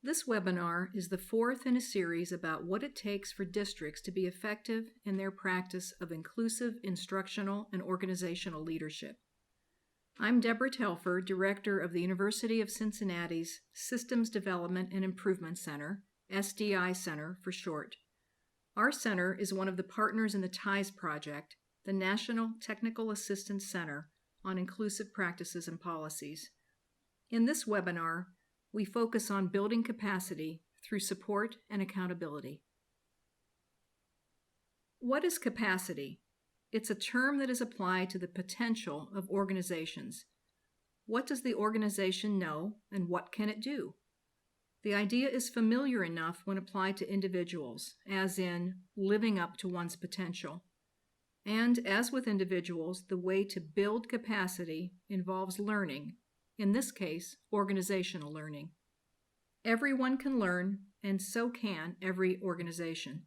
This webinar is the fourth in a series about what it takes for districts to be effective in their practice of inclusive instructional and organizational leadership. I'm Deborah Telfer, Director of the University of Cincinnati's Systems Development and Improvement Center, SDI Center for short. Our center is one of the partners in the TIES project, the National Technical Assistance Center on Inclusive Practices and Policies. In this webinar, we focus on building capacity through support and accountability. What is capacity? It's a term that is applied to the potential of organizations. What does the organization know and what can it do? The idea is familiar enough when applied to individuals, as in living up to one's potential. And as with individuals, the way to build capacity involves learning, in this case, organizational learning. Everyone can learn, and so can every organization.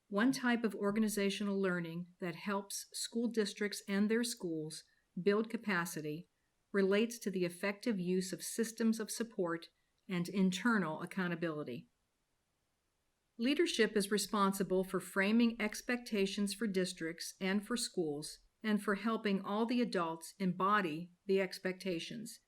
One type of organizational learning that helps school districts and their schools build capacity relates to the effective use of systems of support and internal accountability. Leadership is responsible for framing expectations for districts and for schools, and for helping all the adults embody the expectations.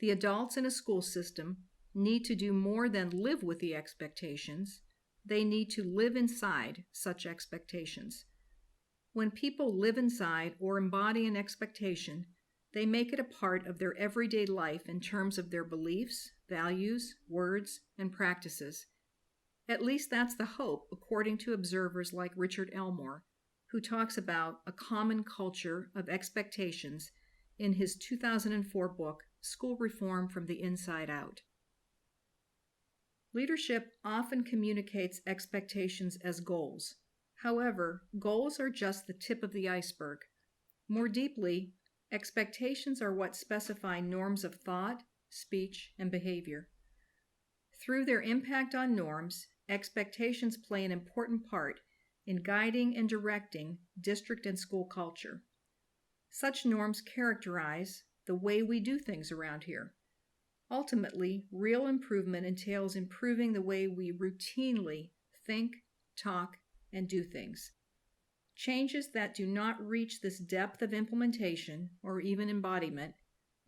The adults in a school system need to do more than live with the expectations. They need to live inside such expectations. When people live inside or embody an expectation, they make it a part of their everyday life in terms of their beliefs, values, words, and practices. At least that's the hope, according to observers like Richard Elmore, who talks about a common culture of expectations in his 2004 book, School Reform from the Inside Out. Leadership often communicates expectations as goals. However, goals are just the tip of the iceberg. More deeply, expectations are what specify norms of thought, speech, and behavior. Through their impact on norms, expectations play an important part in guiding and directing district and school culture. Such norms characterize the way we do things around here. Ultimately, real improvement entails improving the way we routinely think, talk, and do things. Changes that do not reach this depth of implementation or even embodiment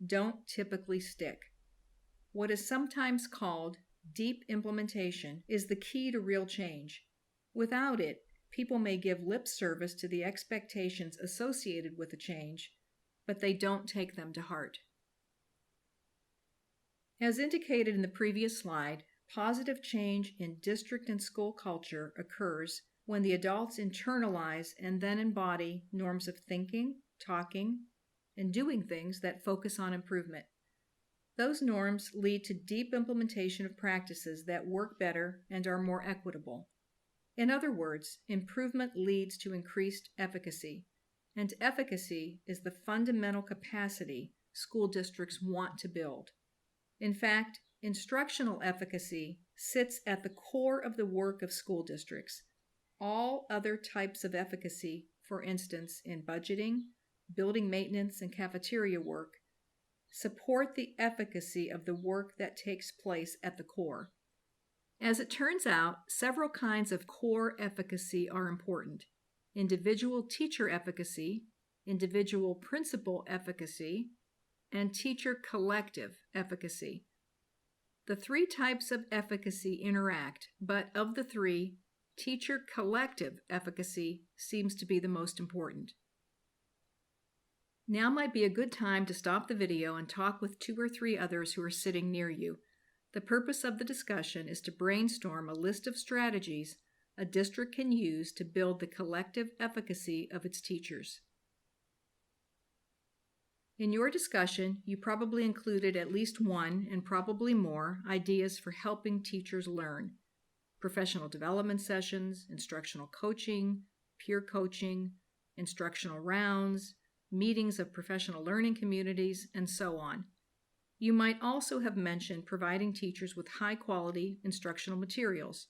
don't typically stick. What is sometimes called deep implementation is the key to real change. Without it, people may give lip service to the expectations associated with the change, but they don't take them to heart. As indicated in the previous slide, positive change in district and school culture occurs when the adults internalize and then embody norms of thinking, talking, and doing things that focus on improvement. Those norms lead to deep implementation of practices that work better and are more equitable. In other words, improvement leads to increased efficacy, and efficacy is the fundamental capacity school districts want to build. In fact, instructional efficacy sits at the core of the work of school districts. All other types of efficacy, for instance in budgeting, building maintenance, and cafeteria work, support the efficacy of the work that takes place at the core. As it turns out, several kinds of core efficacy are important: individual teacher efficacy, individual principal efficacy, and teacher collective efficacy. The three types of efficacy interact, but of the three, teacher collective efficacy seems to be the most important. Now might be a good time to stop the video and talk with 2 or 3 others who are sitting near you. The purpose of the discussion is to brainstorm a list of strategies a district can use to build the collective efficacy of its teachers. In your discussion, you probably included at least one, and probably more, ideas for helping teachers learn: professional development sessions, instructional coaching, peer coaching, instructional rounds, meetings of professional learning communities, and so on. You might also have mentioned providing teachers with high-quality instructional materials,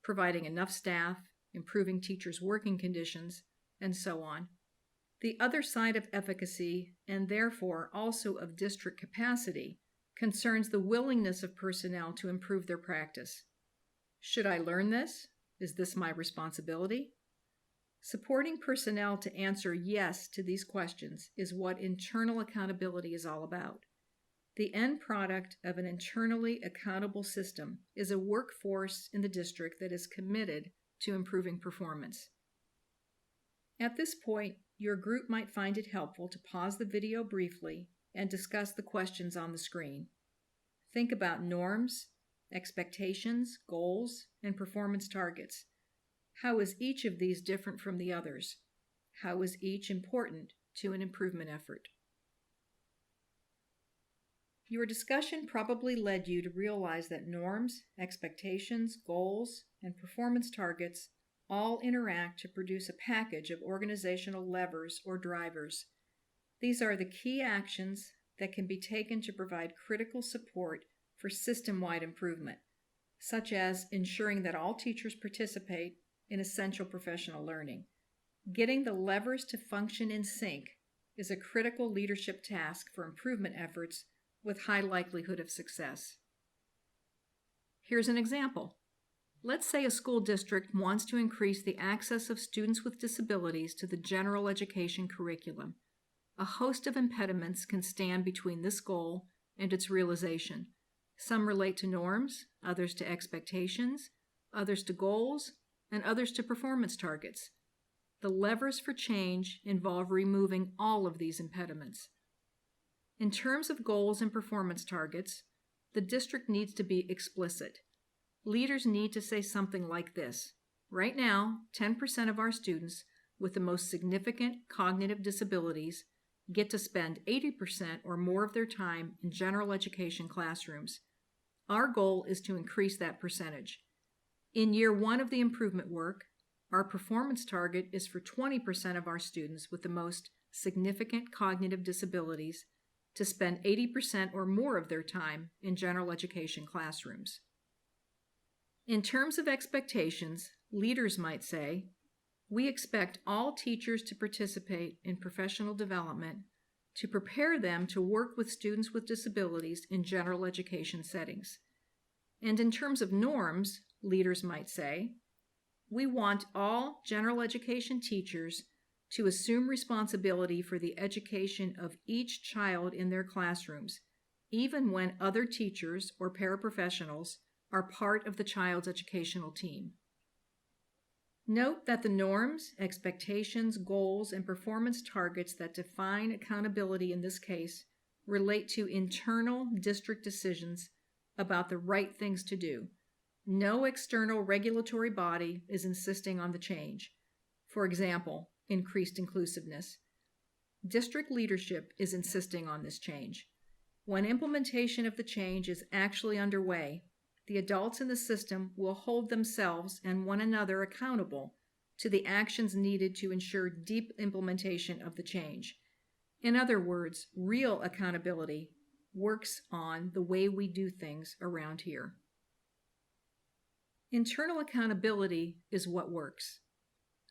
providing enough staff, improving teachers' working conditions, and so on. The other side of efficacy, and therefore also of district capacity, concerns the willingness of personnel to improve their practice. Should I learn this? Is this my responsibility? Supporting personnel to answer yes to these questions is what internal accountability is all about. The end product of an internally accountable system is a workforce in the district that is committed to improving performance. At this point, your group might find it helpful to pause the video briefly and discuss the questions on the screen. Think about norms, expectations, goals, and performance targets. How is each of these different from the others? How is each important to an improvement effort? Your discussion probably led you to realize that norms, expectations, goals, and performance targets all interact to produce a package of organizational levers or drivers. These are the key actions that can be taken to provide critical support for system-wide improvement, such as ensuring that all teachers participate in essential professional learning. Getting the levers to function in sync is a critical leadership task for improvement efforts with high likelihood of success. Here's an example. Let's say a school district wants to increase the access of students with disabilities to the general education curriculum. A host of impediments can stand between this goal and its realization. Some relate to norms, others to expectations, others to goals, and others to performance targets. The levers for change involve removing all of these impediments. In terms of goals and performance targets, the district needs to be explicit. Leaders need to say something like this. Right now, 10% of our students with the most significant cognitive disabilities get to spend 80% or more of their time in general education classrooms. Our goal is to increase that percentage. In year 1 of the improvement work, our performance target is for 20% of our students with the most significant cognitive disabilities to spend 80% or more of their time in general education classrooms. In terms of expectations, leaders might say, we expect all teachers to participate in professional development to prepare them to work with students with disabilities in general education settings. And in terms of norms, leaders might say, we want all general education teachers to assume responsibility for the education of each child in their classrooms, even when other teachers or paraprofessionals are part of the child's educational team. Note that the norms, expectations, goals, and performance targets that define accountability in this case relate to internal district decisions about the right things to do. No external regulatory body is insisting on the change. For example, increased inclusiveness. District leadership is insisting on this change. When implementation of the change is actually underway, the adults in the system will hold themselves and one another accountable to the actions needed to ensure deep implementation of the change. In other words, real accountability works on the way we do things around here. Internal accountability is what works.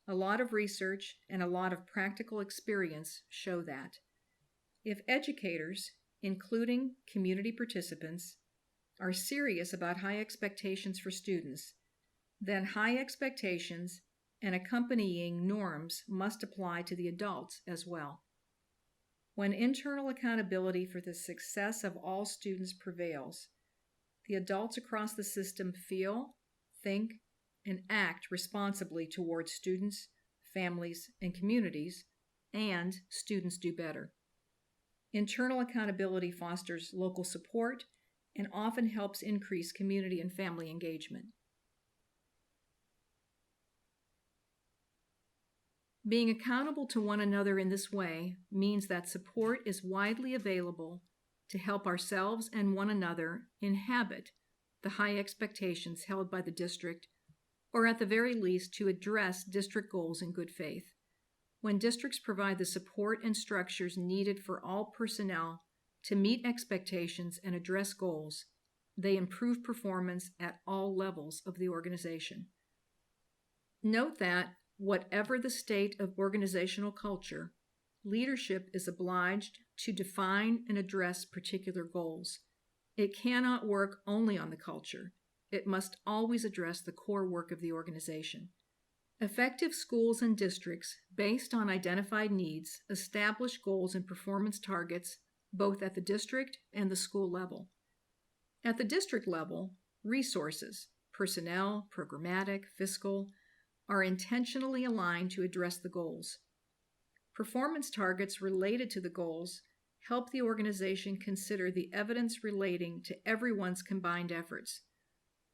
A lot of research and a lot of practical experience show that. If educators, including community participants, are serious about high expectations for students, then high expectations and accompanying norms must apply to the adults as well. When internal accountability for the success of all students prevails, the adults across the system feel, think, and act responsibly towards students, families, and communities, and students do better. Internal accountability fosters local support and often helps increase community and family engagement. Being accountable to one another in this way means that support is widely available to help ourselves and one another inhabit the high expectations held by the district, or at the very least to address district goals in good faith. When districts provide the support and structures needed for all personnel to meet expectations and address goals, they improve performance at all levels of the organization. Note that, whatever the state of organizational culture, leadership is obliged to define and address particular goals. It cannot work only on the culture. It must always address the core work of the organization. Effective schools and districts, based on identified needs, establish goals and performance targets both at the district and the school level. At the district level, resources, personnel, programmatic, fiscal, are intentionally aligned to address the goals. Performance targets related to the goals help the organization consider the evidence relating to everyone's combined efforts.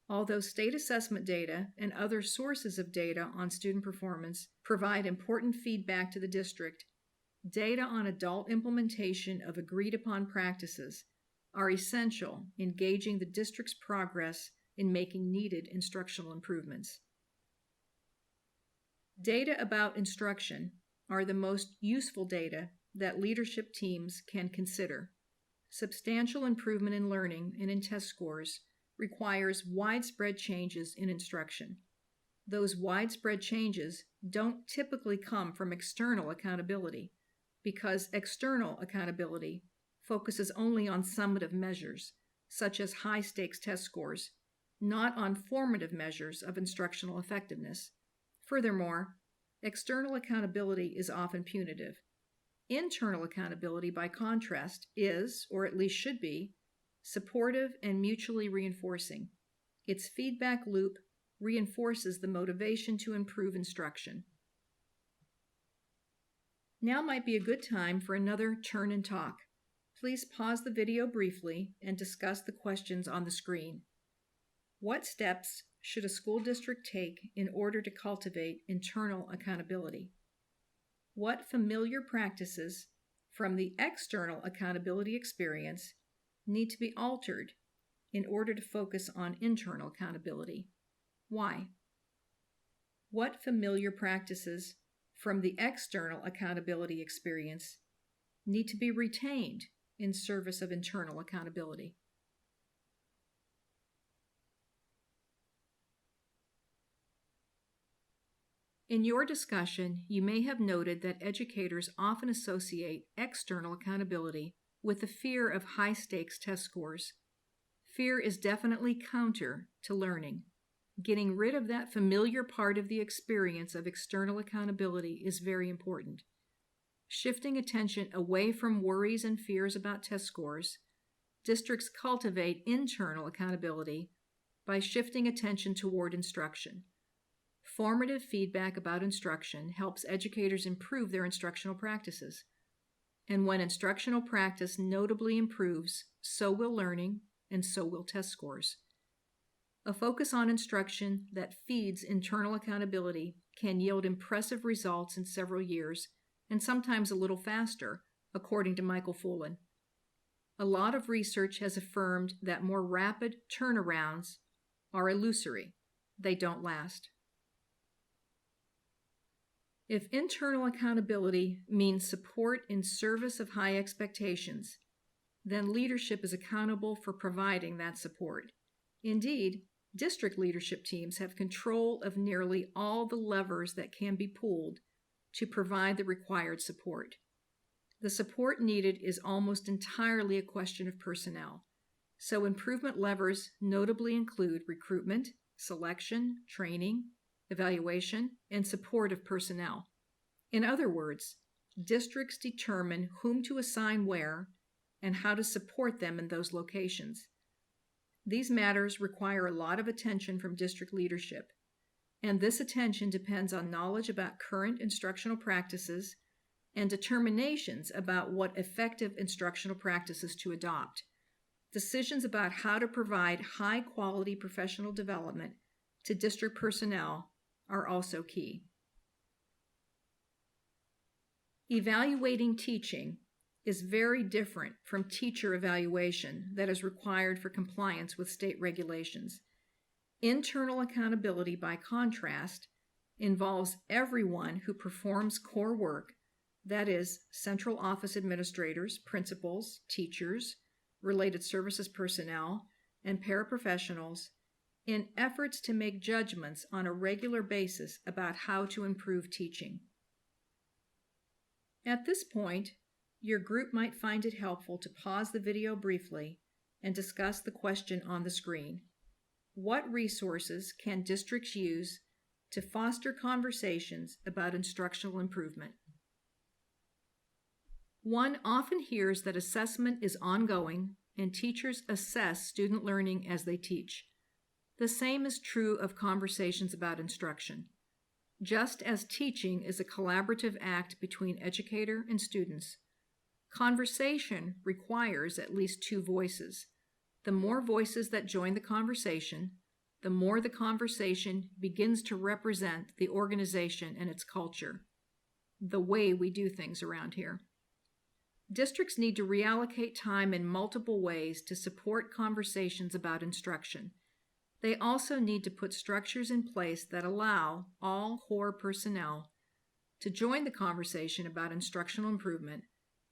Although state assessment data and other sources of data on student performance provide important feedback to the district, data on adult implementation of agreed-upon practices are essential in gauging the district's progress in making needed instructional improvements. Data about instruction are the most useful data that leadership teams can consider. Substantial improvement in learning and in test scores requires widespread changes in instruction. Those widespread changes don't typically come from external accountability, because external accountability focuses only on summative measures, such as high-stakes test scores, not on formative measures of instructional effectiveness. Furthermore, external accountability is often punitive. Internal accountability, by contrast, is, or at least should be, supportive and mutually reinforcing. Its feedback loop reinforces the motivation to improve instruction. Now might be a good time for another turn and talk. Please pause the video briefly and discuss the questions on the screen. What steps should a school district take in order to cultivate internal accountability? What familiar practices from the external accountability experience need to be altered in order to focus on internal accountability? Why? What familiar practices from the external accountability experience need to be retained in service of internal accountability? In your discussion, you may have noted that educators often associate external accountability with the fear of high-stakes test scores. Fear is definitely counter to learning. Getting rid of that familiar part of the experience of external accountability is very important. Shifting attention away from worries and fears about test scores, districts cultivate internal accountability by shifting attention toward instruction. Formative feedback about instruction helps educators improve their instructional practices. And when instructional practice notably improves, so will learning, and so will test scores. A focus on instruction that feeds internal accountability can yield impressive results in several years, and sometimes a little faster, according to Michael Fullen. A lot of research has affirmed that more rapid turnarounds are illusory. They don't last. If internal accountability means support in service of high expectations, then leadership is accountable for providing that support. Indeed, district leadership teams have control of nearly all the levers that can be pulled to provide the required support. The support needed is almost entirely a question of personnel, so improvement levers notably include recruitment, selection, training, evaluation, and support of personnel. In other words, districts determine whom to assign where and how to support them in those locations. These matters require a lot of attention from district leadership, and this attention depends on knowledge about current instructional practices and determinations about what effective instructional practices to adopt. Decisions about how to provide high-quality professional development to district personnel are also key. Evaluating teaching is very different from teacher evaluation that is required for compliance with state regulations. Internal accountability, by contrast, involves everyone who performs core work, that is, central office administrators, principals, teachers, related services personnel, and paraprofessionals, in efforts to make judgments on a regular basis about how to improve teaching. At this point, your group might find it helpful to pause the video briefly and discuss the question on the screen. What resources can districts use to foster conversations about instructional improvement? One often hears that assessment is ongoing and teachers assess student learning as they teach. The same is true of conversations about instruction. Just as teaching is a collaborative act between educator and students, conversation requires at least two voices. The more voices that join the conversation, the more the conversation begins to represent the organization and its culture, the way we do things around here. Districts need to reallocate time in multiple ways to support conversations about instruction. They also need to put structures in place that allow all core personnel to join the conversation about instructional improvement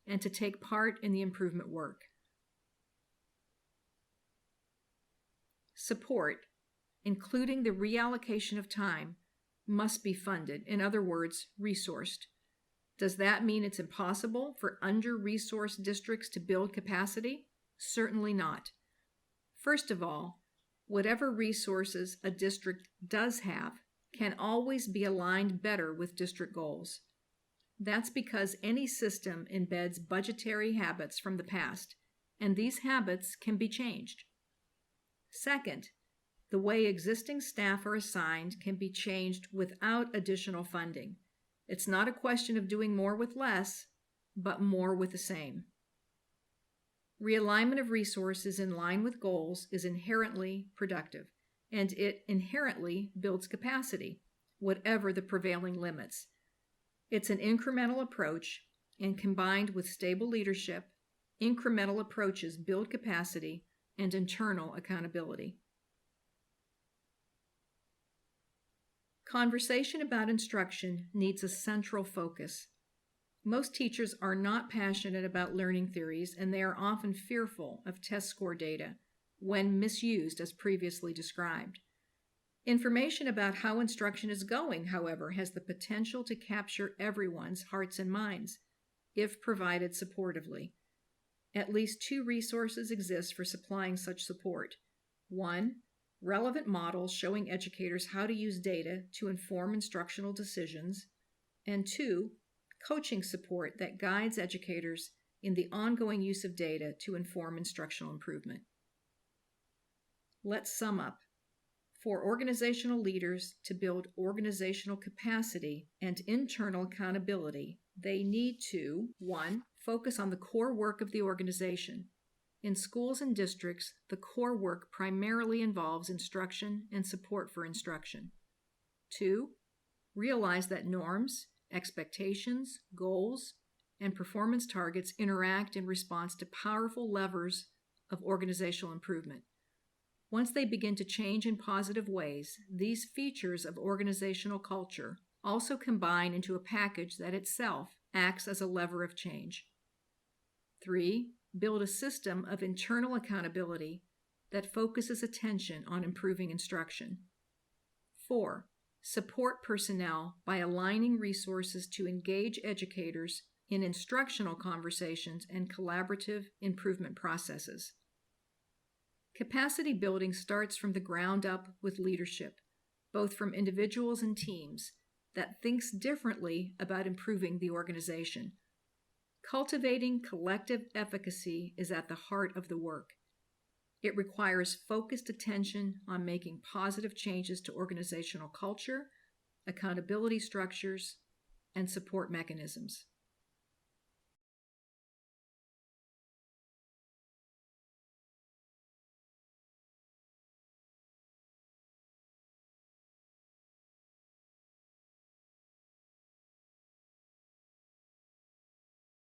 and to take part in the improvement work. Support, including the reallocation of time, must be funded, in other words, resourced. Does that mean it's impossible for under-resourced districts to build capacity? Certainly not. First of all, whatever resources a district does have can always be aligned better with district goals. That's because any system embeds budgetary habits from the past, and these habits can be changed. Second, the way existing staff are assigned can be changed without additional funding. It's not a question of doing more with less, but more with the same. Realignment of resources in line with goals is inherently productive, and it inherently builds capacity, whatever the prevailing limits. It's an incremental approach, and combined with stable leadership, incremental approaches build capacity and internal accountability. Conversation about instruction needs a central focus. Most teachers are not passionate about learning theories, and they are often fearful of test score data when misused as previously described. Information about how instruction is going, however, has the potential to capture everyone's hearts and minds, if provided supportively. At least two resources exist for supplying such support. One, relevant models showing educators how to use data to inform instructional decisions, and two, coaching support that guides educators in the ongoing use of data to inform instructional improvement. Let's sum up. For organizational leaders to build organizational capacity and internal accountability, they need to, 1, focus on the core work of the organization. In schools and districts, the core work primarily involves instruction and support for instruction. 2, realize that norms, expectations, goals, and performance targets interact in response to powerful levers of organizational improvement. Once they begin to change in positive ways, these features of organizational culture also combine into a package that itself acts as a lever of change. 3, build a system of internal accountability that focuses attention on improving instruction. 4, support personnel by aligning resources to engage educators in instructional conversations and collaborative improvement processes. Capacity building starts from the ground up with leadership, both from individuals and teams, that thinks differently about improving the organization. Cultivating collective efficacy is at the heart of the work. It requires focused attention on making positive changes to organizational culture, accountability structures, and support mechanisms.